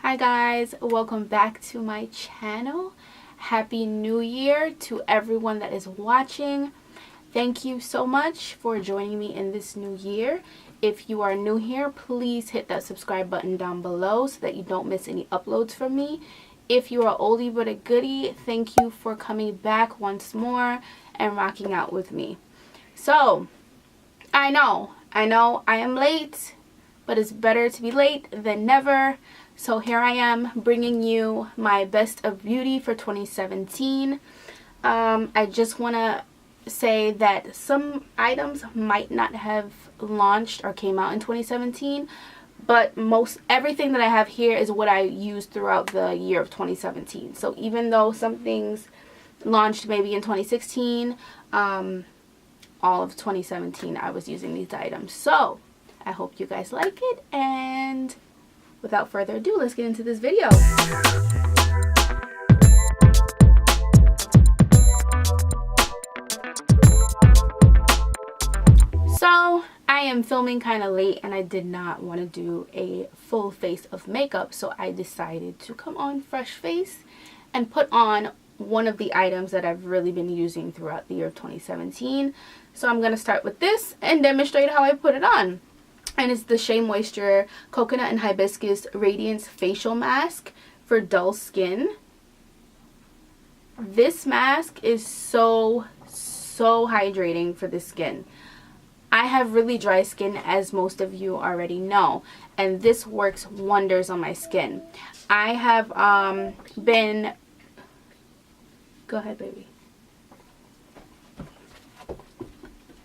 Hi guys, welcome back to my channel. Happy New Year to everyone that is watching. Thank you so much for joining me in this new year. If you are new here, please hit that subscribe button down below so that you don't miss any uploads from me. If you are oldie but a goodie, thank you for coming back once more and rocking out with me. So, I know I am late, but it's better to be late than never. So here I am bringing you my best of beauty for 2017. I just want to say that some items might not have launched or came out in 2017, but everything that I have here is what I used throughout the year of 2017. So even though some things launched maybe in 2016, all of 2017 I was using these items. So I hope you guys like it, and without further ado, let's get into this video. So I am filming kind of late and I did not want to do a full face of makeup, so I decided to come on fresh face and put on one of the items that I've really been using throughout the year of 2017. So I'm going to start with this and demonstrate how I put it on. And it's the Shea Moisture Coconut and Hibiscus Radiance Facial Mask for dull skin. This mask is so hydrating for the skin. I have really dry skin, as most of you already know, and this works wonders on my skin. I have been... Go ahead, baby.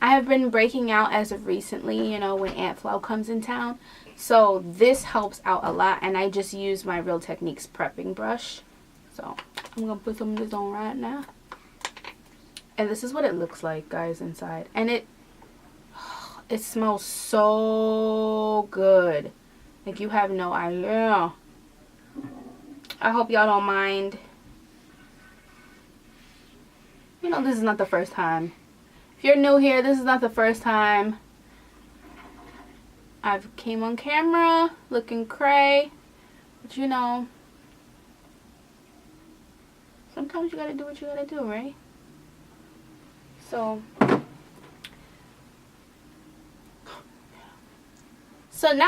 I have been breaking out as of recently, you know, when Aunt Flo comes in town. So this helps out a lot, and I just use my Real Techniques prepping brush. So I'm going to put some of this on right now. And this is what it looks like, guys, inside. And it smells so good. Like, you have no idea. I hope y'all don't mind. You know, this is not the first time. If you're new here, this is not the first time I've came on camera looking cray. But you know, sometimes you gotta do what you gotta do, right? So now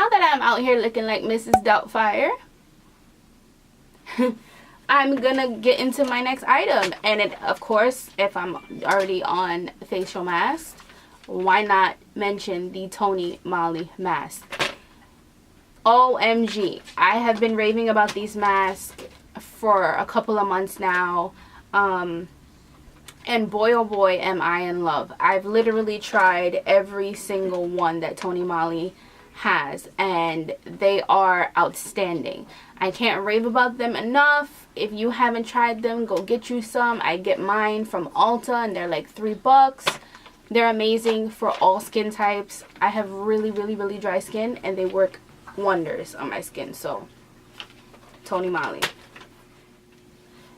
that I'm out here looking like Mrs. Doubtfire, I'm gonna get into my next item. And it, of course, if I'm already on facial mask, why not mention the Tony Moly mask? OMG, I have been raving about these masks for a couple of months now, and boy oh boy am I in love. I've literally tried every single one that Tony Moly has, and they are outstanding. I can't rave about them enough. If you haven't tried them, go get you some. I get mine from Ulta and they're like $3. They're amazing for all skin types. I have really dry skin and they work wonders on my skin. So Tony Moly.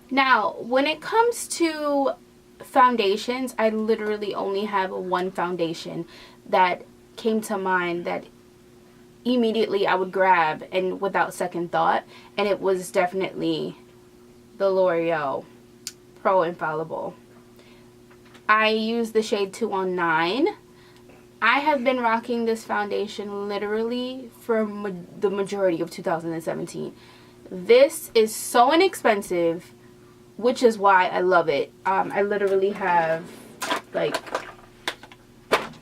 Now when it comes to foundations, I literally only have one foundation that came to mind that immediately I would grab and without second thought, and it was definitely the L'Oreal Pro Infallible. I use the shade 209. I have been rocking this foundation literally for the majority of 2017. This is so inexpensive, which is why I love it. I literally have, like,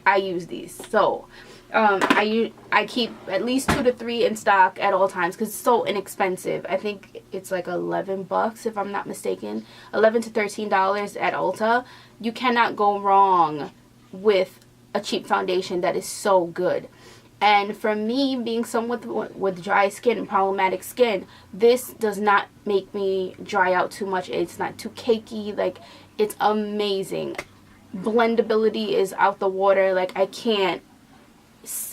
I use these. So I keep at least 2 to 3 in stock at all times because it's so inexpensive. I think it's like $11 if I'm not mistaken. $11 to $13 at Ulta. You cannot go wrong with a cheap foundation that is so good. And for me, being someone with dry skin and problematic skin, this does not make me dry out too much. It's not too cakey. Like, it's amazing. Blendability is out the water. Like, I can't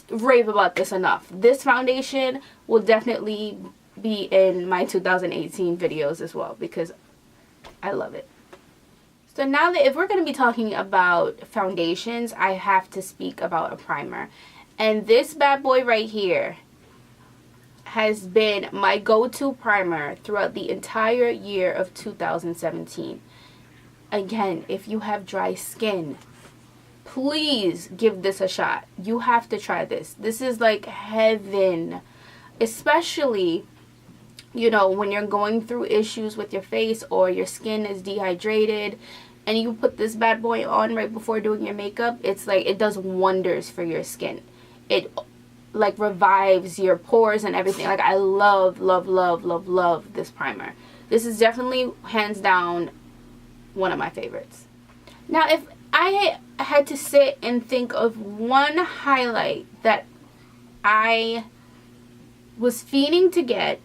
rave about this enough. This foundation will definitely be in my 2018 videos as well because I love it. So now that if we're going to be talking about foundations, I have to speak about a primer. And this bad boy right here has been my go-to primer throughout the entire year of 2017. Again, if you have dry skin, please give this a shot. You have to try this. This is like heaven, especially, you know, when you're going through issues with your face or your skin is dehydrated and you put this bad boy on right before doing your makeup. It's like, it does wonders for your skin. It like revives your pores and everything. Like, I love, love, love, love, love this primer. This is definitely hands down one of my favorites. Now, if I had to sit and think of one highlight that I was fiending to get,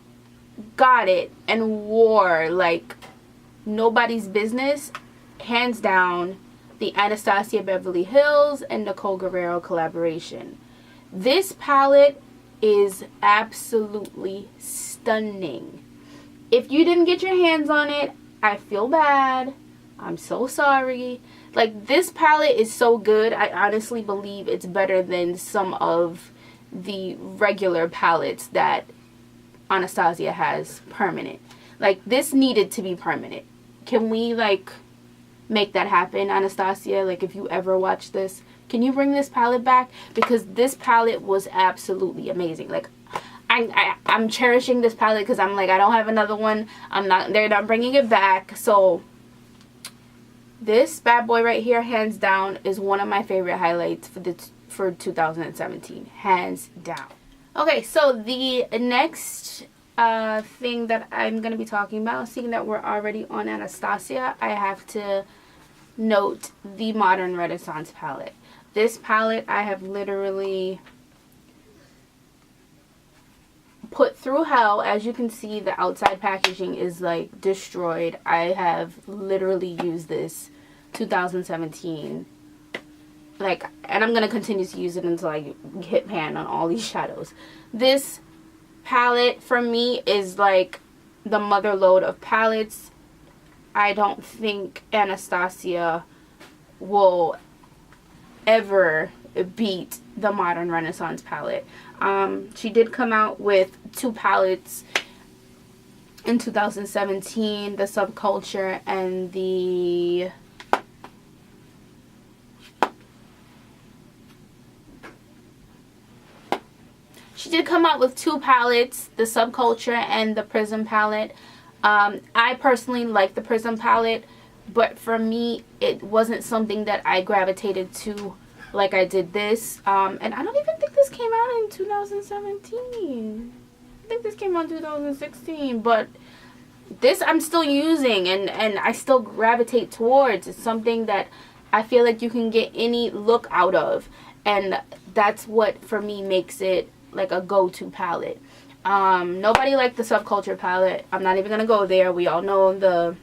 got it, and wore like nobody's business, hands down, the Anastasia Beverly Hills and Nicole Guerrero collaboration. This palette is absolutely stunning. If you didn't get your hands on it, I feel bad. I'm so sorry. Like, this palette is so good. I honestly believe it's better than some of the regular palettes that Anastasia has permanent. Like, this needed to be permanent. Can we, like, make that happen, Anastasia? Like, if you ever watch this, can you bring this palette back? Because this palette was absolutely amazing. Like, I'm cherishing this palette because I'm like, I don't have another one. They're not bringing it back. So this bad boy right here, hands down, is one of my favorite highlights for 2017. Hands down. Okay, so the next thing that I'm going to be talking about, seeing that we're already on Anastasia, I have to note the Modern Renaissance palette. This palette I have literally put through hell. As you can see, the outside packaging is like destroyed. I have literally used this 2017, like, and I'm gonna continue to use it until I hit pan on all these shadows. This palette for me is like the mother lode of palettes. I don't think Anastasia will ever beat the Modern Renaissance palette. She did come out with two palettes in 2017, the Subculture and the She did come out with two palettes, the Subculture and the Prism palette. I personally like the Prism palette, but for me, it wasn't something that I gravitated to like I did this. And I don't even think this came out in 2017. I think this came out in 2016, but this I'm still using and I still gravitate towards. It's something that I feel like you can get any look out of, and that's what for me makes it like a go-to palette. Nobody liked the Subculture palette. I'm not even gonna go there. We all know the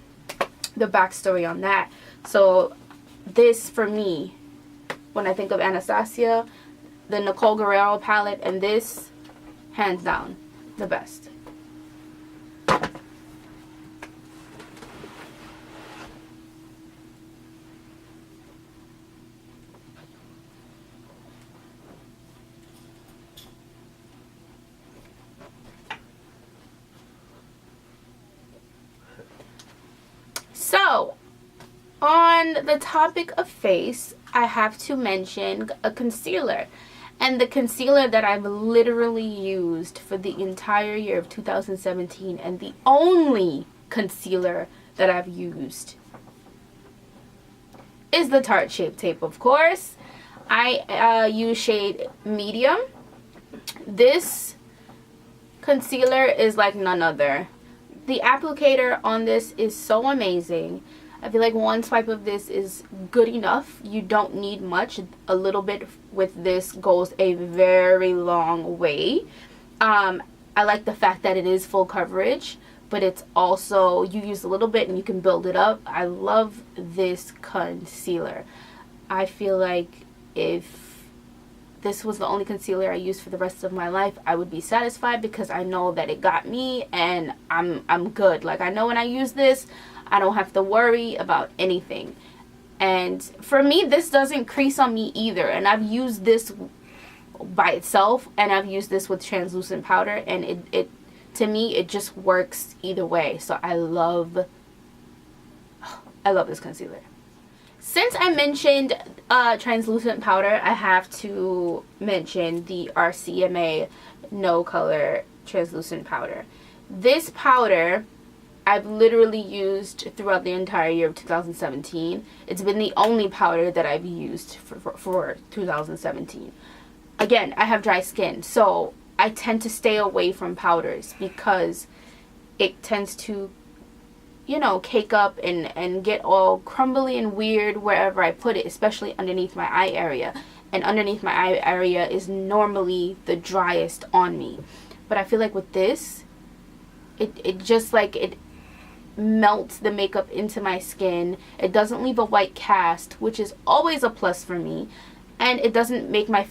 backstory on that. So this, for me, when I think of Anastasia, the Nicole Guerrero palette, and this, hands down, the best. So, on the topic of face, I have to mention a concealer. And the concealer that I've literally used for the entire year of 2017, and the only concealer that I've used, is the Tarte Shape Tape, of course. I use shade medium. This concealer is like none other. The applicator on this is so amazing. I feel like one swipe of this is good enough. You don't need much. A little bit with this goes a very long way. I like the fact that it is full coverage, but it's also, you use a little bit and you can build it up. I love this concealer. I feel like if this was the only concealer I used for the rest of my life, I would be satisfied, because I know that it got me and I'm good. Like, I know when I use this, I don't have to worry about anything. And for me, this doesn't crease on me either. And I've used this by itself, and I've used this with translucent powder, and it to me it just works either way. So I love this concealer. Since I mentioned translucent powder, I have to mention the RCMA No Color translucent powder. This powder I've literally used throughout the entire year of 2017. It's been the only powder that I've used for 2017. Again, I have dry skin, so I tend to stay away from powders because it tends to, you know, cake up and get all crumbly and weird wherever I put it, especially underneath my eye area. And underneath my eye area is normally the driest on me. But I feel like with this, it just like, it melts the makeup into my skin. It doesn't leave a white cast, which is always a plus for me. And it doesn't make my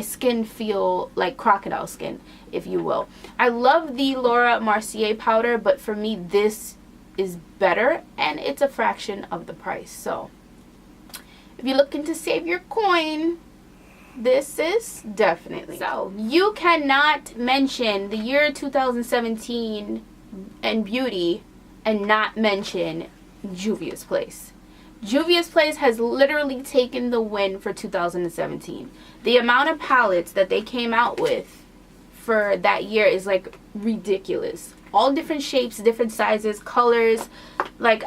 skin feel like crocodile skin, if you will. I love the Laura Mercier powder, but for me this is better, and it's a fraction of the price. So if you're looking to save your coin, this is definitely. So you cannot mention the year 2017 and beauty and not mention Juvia's Place. Juvia's Place has literally taken the win for 2017. The amount of palettes that they came out with for that year is like ridiculous. All different shapes, different sizes, colors. Like,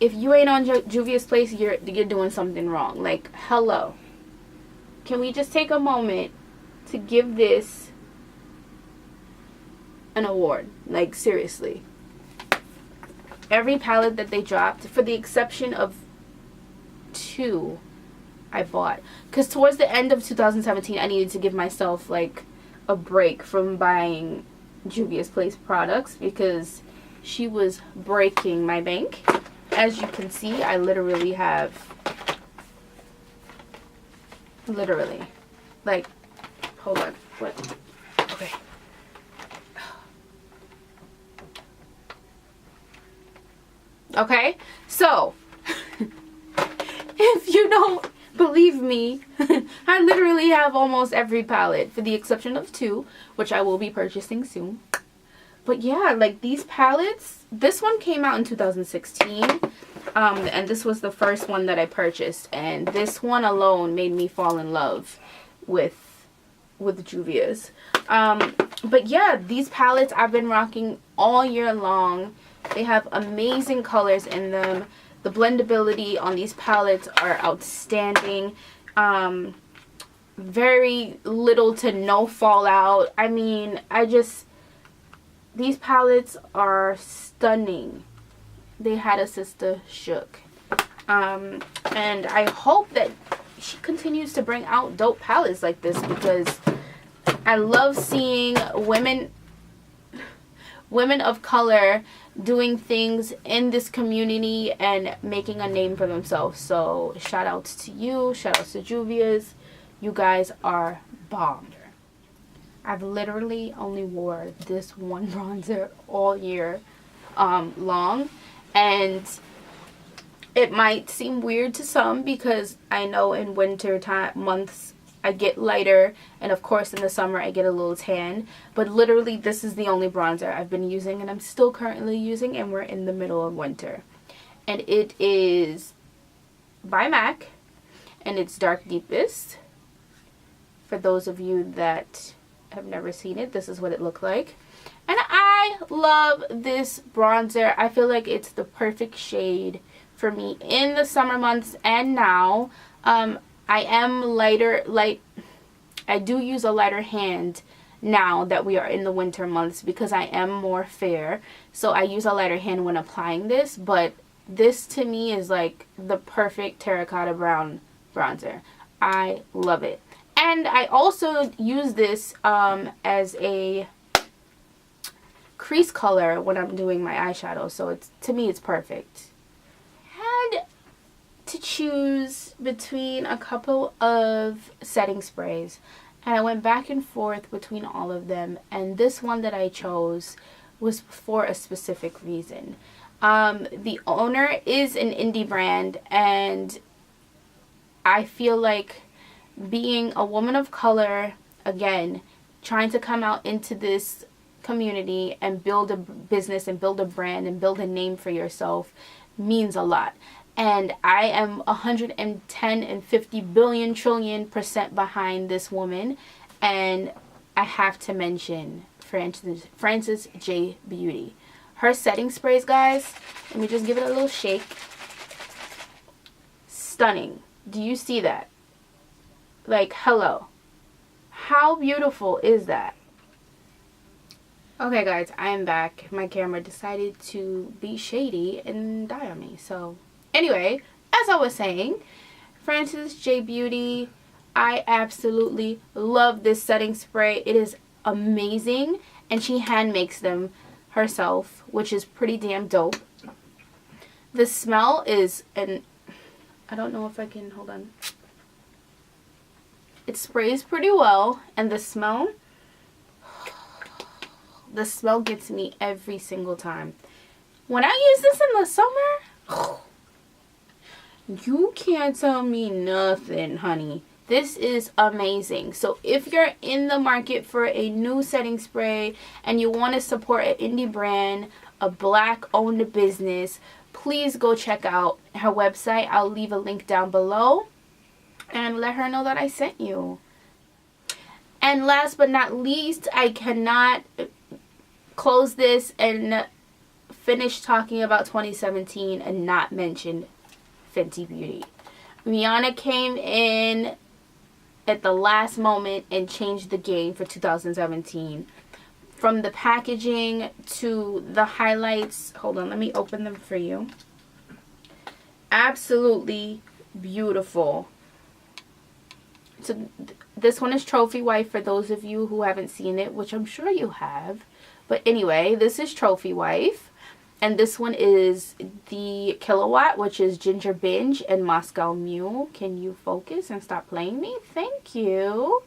if you ain't on Juvia's Place, you're doing something wrong. Like, hello. Can we just take a moment to give this an award? Like, seriously. Every palette that they dropped, for the exception of 2, I bought. Because towards the end of 2017, I needed to give myself, like, a break from buying Juvia's Place products because she was breaking my bank. As you can see, I literally have, like, hold on, what, okay. Okay, so, if you don't believe me, I literally have almost every palette, for the exception of 2, which I will be purchasing soon. But yeah, like, these palettes, this one came out in 2016, and this was the first one that I purchased, and this one alone made me fall in love with Juvia's. But yeah, these palettes I've been rocking all year long. They have amazing colors in them. The blendability on these palettes are outstanding. Very little to no fallout. I mean, these palettes are stunning. They had a sister shook. And I hope that she continues to bring out dope palettes like this, because I love seeing women of color doing things in this community and making a name for themselves. So shout outs to you, shout outs to Juvia's. You guys are bomb. I've literally only wore this one bronzer all year long, and it might seem weird to some because I know in winter months I get lighter, and of course in the summer I get a little tan, but literally this is the only bronzer I've been using and I'm still currently using, and we're in the middle of winter. And it is by MAC, and it's Dark Deepest. For those of you that have never seen it, this is what it looked like. And I love this bronzer. I feel like it's the perfect shade for me in the summer months and now. I am I do use a lighter hand now that we are in the winter months because I am more fair. So I use a lighter hand when applying this, but this to me is like the perfect terracotta brown bronzer. I love it. And I also use this as a crease color when I'm doing my eyeshadow. So to me it's perfect. Had to choose between a couple of setting sprays, and I went back and forth between all of them, and this one that I chose was for a specific reason. The owner is an indie brand, and I feel like being a woman of color, again, trying to come out into this community and build a business and build a brand and build a name for yourself means a lot. And I am 110 and 50 billion trillion% behind this woman. And I have to mention Frances J. Beauty. Her setting sprays, guys, let me just give it a little shake. Stunning. Do you see that? Like, hello. How beautiful is that? Okay, guys, I am back. My camera decided to be shady and die on me. So, anyway, as I was saying, Frances J. Beauty, I absolutely love this setting spray. It is amazing, and she hand makes them herself, which is pretty damn dope. The smell is, and I don't know if I can, hold on. It sprays pretty well, and the smell gets me every single time. When I use this in the summer, you can't tell me nothing, honey. This is amazing. So if you're in the market for a new setting spray and you want to support an indie brand, a black owned business, please go check out her website. I'll leave a link down below and let her know that I sent you. And last but not least, I cannot close this and finish talking about 2017 and not mention Fenty Beauty. Rihanna came in at the last moment and changed the game for 2017. From the packaging to the highlights. Hold on, let me open them for you. Absolutely beautiful. So this one is Trophy Wife for those of you who haven't seen it, which I'm sure you have. But anyway, this is Trophy Wife. And this one is the Kilowatt, which is Ginger Binge and Moscow Mule. Can you focus and stop playing me? Thank you.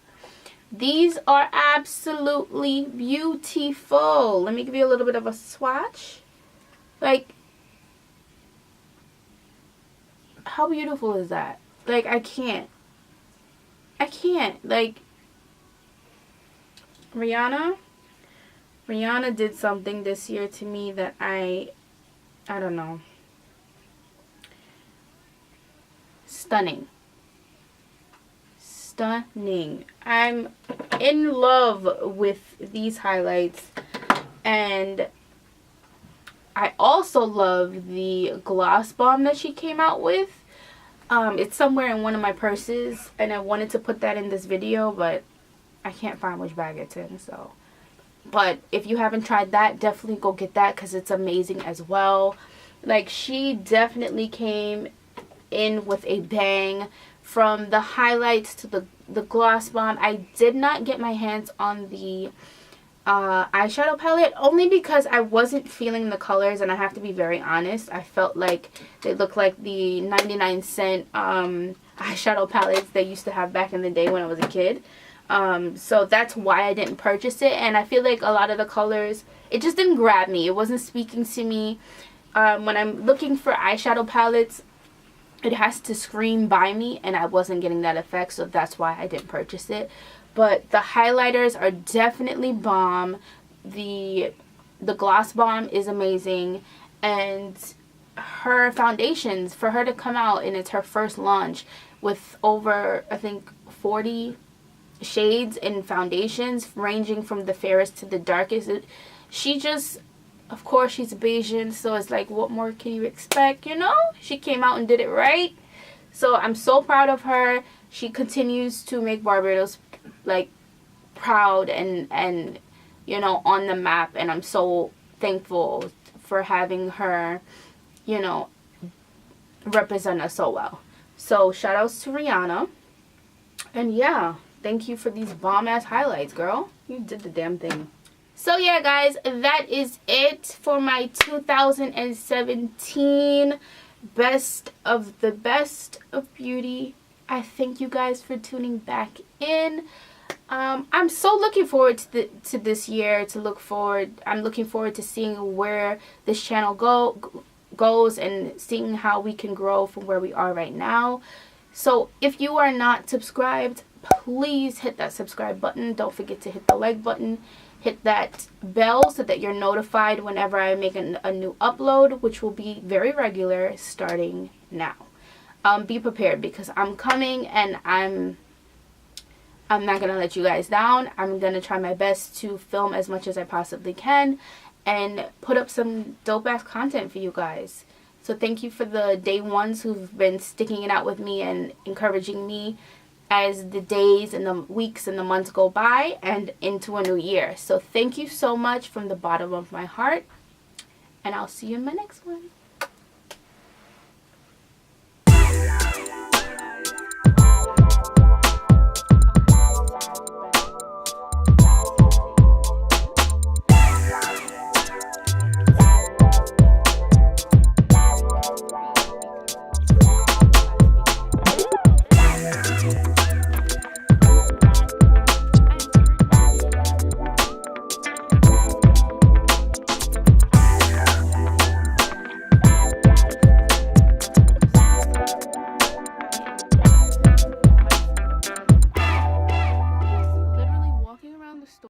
These are absolutely beautiful. Let me give you a little bit of a swatch. Like, how beautiful is that? Like, I can't. Like, Rihanna did something this year to me that I don't know. Stunning. I'm in love with these highlights, and I also love the gloss bomb that she came out with. It's somewhere in one of my purses, and I wanted to put that in this video, but I can't find which bag it's in, so. But if you haven't tried that, definitely go get that because it's amazing as well. Like, she definitely came in with a bang. From the highlights to the gloss bomb. I did not get my hands on the eyeshadow palette only because I wasn't feeling the colors, and I have to be very honest. I felt like they looked like the 99-cent eyeshadow palettes they used to have back in the day when I was a kid. So that's why I didn't purchase it, and I feel like a lot of the colors, it just didn't grab me. It wasn't speaking to me. When I'm looking for eyeshadow palettes, it has to scream by me, and I wasn't getting that effect, so that's why I didn't purchase it. But the highlighters are definitely bomb. The gloss bomb is amazing, and her foundations, for her to come out and it's her first launch with over, I think, 40 shades in foundations ranging from the fairest to the darkest. She just, of course, she's Bayesian, so it's like, what more can you expect, you know? She came out and did it right. So I'm so proud of her. She continues to make Barbados, like, proud and you know, on the map. And I'm so thankful for having her, you know, represent us so well. So shout outs to Rihanna. And yeah, thank you for these bomb-ass highlights, girl. You did the damn thing. So yeah, guys, that is it for my 2017 best of the best of beauty. I thank you guys for tuning back in. I'm so looking forward to this year. I'm looking forward to seeing where this channel goes and seeing how we can grow from where we are right now. So if you are not subscribed, please hit that subscribe button. Don't forget to hit the like button. Hit that bell so that you're notified whenever I make a new upload, which will be very regular starting now. Be prepared, because I'm coming, and I'm not going to let you guys down. I'm going to try my best to film as much as I possibly can and put up some dope-ass content for you guys. So thank you for the day ones who've been sticking it out with me and encouraging me as the days and the weeks and the months go by and into a new year. So thank you so much from the bottom of my heart, and I'll see you in my next one.